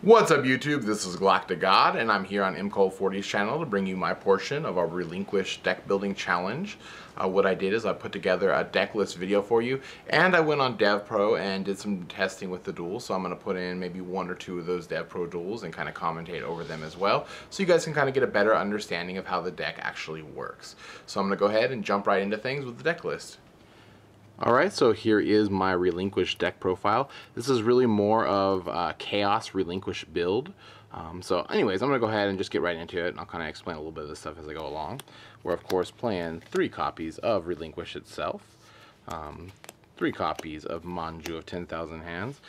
What's up YouTube, this is GalacticGod and I'm here on mkohl40's channel to bring you my portion of our Relinquished deck building challenge. What I did is I put together a deck list video for you and I went on DevPro and did some testing with the duels, so I'm going to put in maybe one or two of those DevPro duels and kind of commentate over them as well, so you guys can kind of get a better understanding of how the deck actually works. So I'm going to go ahead and jump right into things with the deck list. Alright, so here is my Relinquished deck profile. This is really more of a Chaos Relinquished build. So anyways, I'm going to go ahead and just get right into it, and I'll kind of explain a little bit of this stuff as I go along. We're of course playing 3 copies of Relinquished itself. 3 copies of Manju of 10,000 Hands.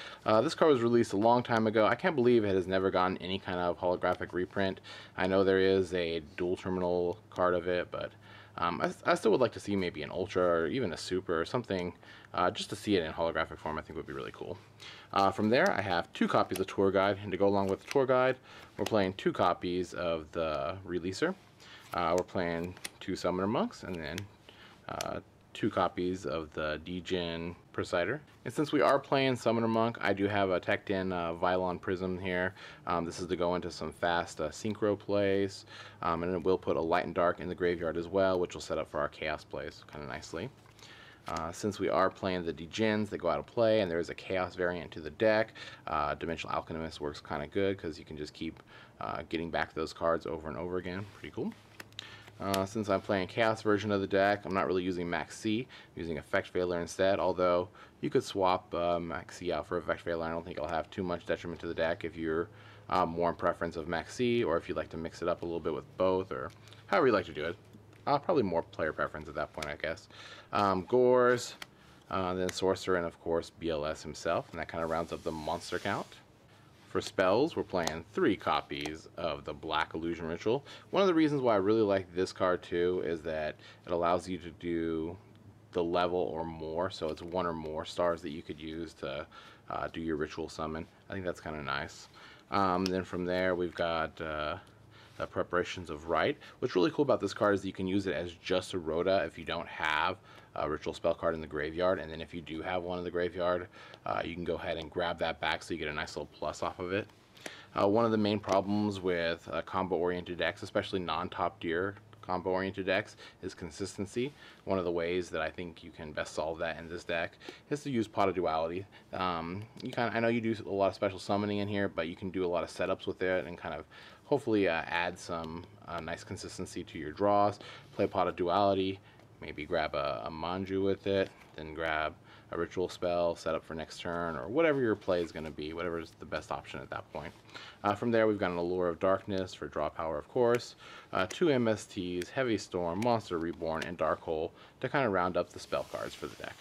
This card was released a long time ago. I can't believe it has never gotten any kind of holographic reprint. I know there is a dual terminal card of it, but I still would like to see maybe an Ultra or even a Super or something, just to see it in holographic form. I think would be really cool. From there, I have 2 copies of Tour Guide, and to go along with the Tour Guide, we're playing 2 copies of the Releaser. We're playing 2 Summoner Monks, and then 2 copies of the Djinn Support. And since we are playing Summoner Monk, I do have a teched in Vylon Prism here. This is to go into some fast synchro plays, and it will put a Light and Dark in the graveyard as well, which will set up for our Chaos plays kind of nicely. Since we are playing the Djinns that go out of play, and there is a Chaos variant to the deck, Dimensional Alchemist works kind of good because you can just keep getting back those cards over and over again. Pretty cool. Since I'm playing Chaos version of the deck, I'm not really using Max C. I'm using Effect Veiler instead, although you could swap Max C out for Effect Veiler. I don't think it'll have too much detriment to the deck if you're more in preference of Max C, or if you'd like to mix it up a little bit with both, or however you like to do it. Probably more player preference at that point, I guess. Gores, then Sorcerer, and of course BLS himself, and that kind of rounds up the monster count. For spells, we're playing 3 copies of the Black Illusion Ritual. One of the reasons why I really like this card too is that it allows you to do the level or more, so it's 1 or more stars that you could use to do your ritual summon. I think that's kind of nice. Then from there we've got Preparations of Rite. What's really cool about this card is that you can use it as just a Rhoda if you don't have a ritual spell card in the graveyard, and then if you do have one in the graveyard, you can go ahead and grab that back so you get a nice little plus off of it. One of the main problems with combo-oriented decks, especially non-top tier combo-oriented decks, is consistency. One of the ways that I think you can best solve that in this deck is to use Pot of Duality. I know you do a lot of special summoning in here, but you can do a lot of setups with it and kind of hopefully add some nice consistency to your draws. Play Pot of Duality, maybe grab a Manju with it, then grab a ritual spell, set up for next turn, or whatever your play is going to be, whatever is the best option at that point. From there, we've got an Allure of Darkness for draw power, of course, 2 MSTs, Heavy Storm, Monster Reborn, and Dark Hole to kind of round up the spell cards for the deck.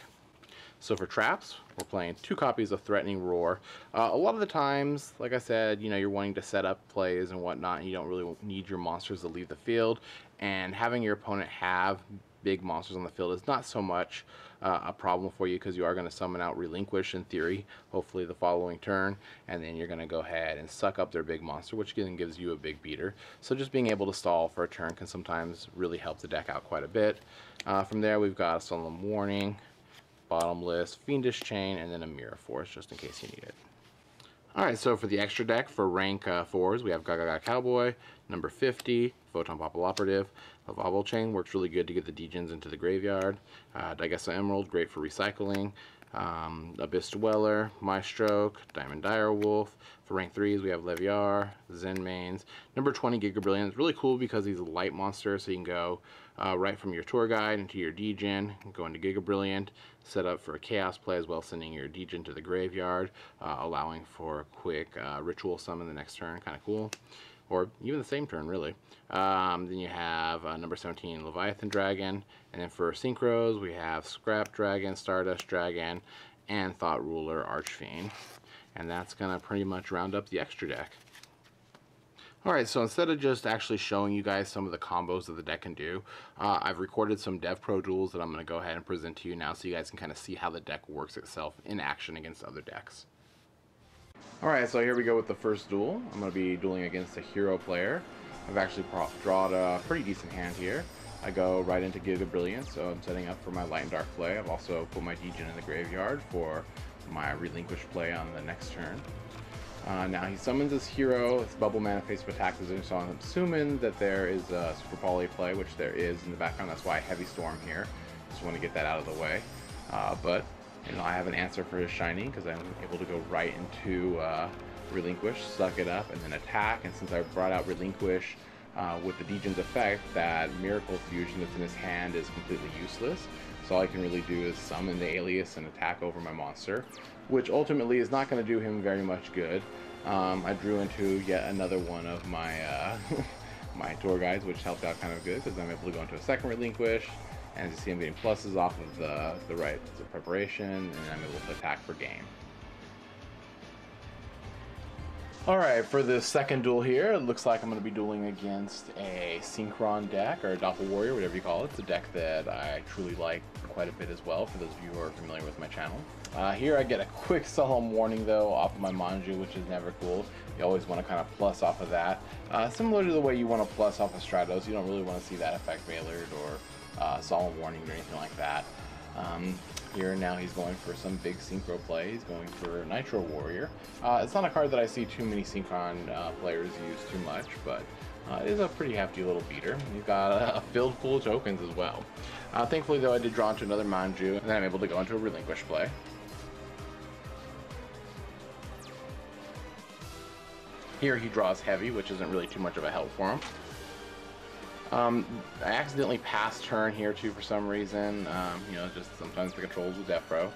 So for traps, we're playing 2 copies of Threatening Roar. A lot of the times, like I said, you're wanting to set up plays and whatnot, and you don't really need your monsters to leave the field, and having your opponent have big monsters on the field is not so much a problem for you, because you are going to summon out Relinquish in theory, hopefully the following turn, and then you're going to go ahead and suck up their big monster, which then gives you a big beater. So just being able to stall for a turn can sometimes really help the deck out quite a bit. From there, we've got a Solemn Warning, Bottomless, Fiendish Chain, and then a Mirror Force just in case you need it. Alright, so for the extra deck, for rank 4s, we have Gaga Cowboy, number 50, Photon Popple Operative. Lavabo Chain works really good to get the Djinns into the graveyard. Daigessa Emerald, great for recycling. Abyss Dweller, Maestroke, Diamond Direwolf. For rank 3s, we have Leviar, Zen Mains. Number 20, Giga Brilliant. It's really cool because he's a light monster, so you can go right from your Tour Guide into your Djinn, go into Giga Brilliant, set up for a Chaos play as well, sending your Djinn to the graveyard, allowing for a quick ritual summon the next turn. Kind of cool. Or even the same turn, really. Then you have number 17, Leviathan Dragon. And then for Synchros, we have Scrap Dragon, Stardust Dragon, and Thought Ruler Archfiend. And that's going to pretty much round up the extra deck. Alright, so instead of just actually showing you guys some of the combos that the deck can do, I've recorded some DevPro duels that I'm going to go ahead and present to you now, so you guys can kind of see how the deck works itself in action against other decks. Alright, so here we go with the first duel. I'm going to be dueling against a hero player. I've actually drawn a pretty decent hand here. I go right into Giga Brilliant, so I'm setting up for my Light and Dark play. I've also put my Djinn in the graveyard for my Relinquished play on the next turn. Now he summons his hero, his bubble mana face attack position, so I'm assuming that there is a Super Poly play, which there is in the background. That's why I Heavy Storm here. Just want to get that out of the way. But I have an answer for his Shining because I'm able to go right into Relinquish, suck it up, and then attack. And since I brought out Relinquish with the Djinn's effect, that Miracle Fusion that's in his hand is completely useless. So all I can really do is summon the Alias and attack over my monster, which ultimately is not going to do him very much good. I drew into yet another one of my my tour guides, which helped out kind of good because I'm able to go into a second Relinquish, and as you see I'm getting pluses off of the right preparation, and I'm able to attack for game. Alright, for the second duel here, it looks like I'm going to be dueling against a Synchron deck, or a Doppel Warrior, whatever you call it. It's a deck that I truly like quite a bit as well, for those of you who are familiar with my channel. Here I get a quick solemn warning though off of my Manju, which is never cool. You always want to kind of plus off of that. Similar to the way you want to plus off of Stratos, you don't really want to see that effect veilered or solemn warning or anything like that. Here now he's going for some big synchro play. He's going for Nitro Warrior. It's not a card that I see too many Synchron players use too much, but it is a pretty hefty little beater. He's got a field full of tokens as well. Thankfully though I did draw into another Manju, and then I'm able to go into a Relinquish play. Here he draws Heavy, which isn't really too much of a help for him. I accidentally passed turn here too for some reason. Just sometimes the controls with DevPro.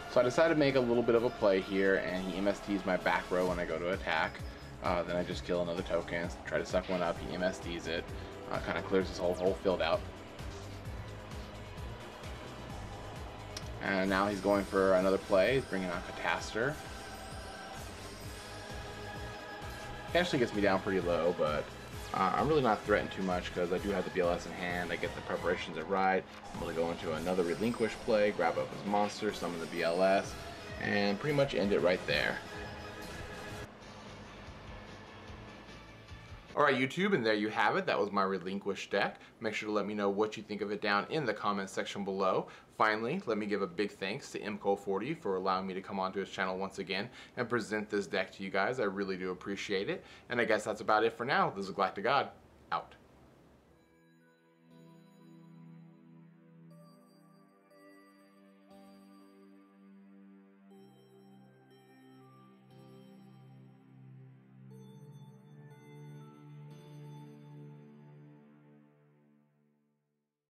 So I decided to make a little bit of a play here, and he MSTs my back row when I go to attack. Then I just kill another token, try to suck one up, he MSTs it, kind of clears his whole field out. And now he's going for another play, he's bringing out Catastor. He actually gets me down pretty low, but I'm really not threatened too much because I do have the BLS in hand. I get the preparations at right. I'm going to go into another Relinquish play, grab up his monster, summon the BLS, and pretty much end it right there. Alright YouTube, and there you have it. That was my Relinquished deck. Make sure to let me know what you think of it down in the comments section below. Finally, let me give a big thanks to MKohl40 for allowing me to come onto his channel once again and present this deck to you guys. I really do appreciate it. And I guess that's about it for now. This is GalacticGod, out.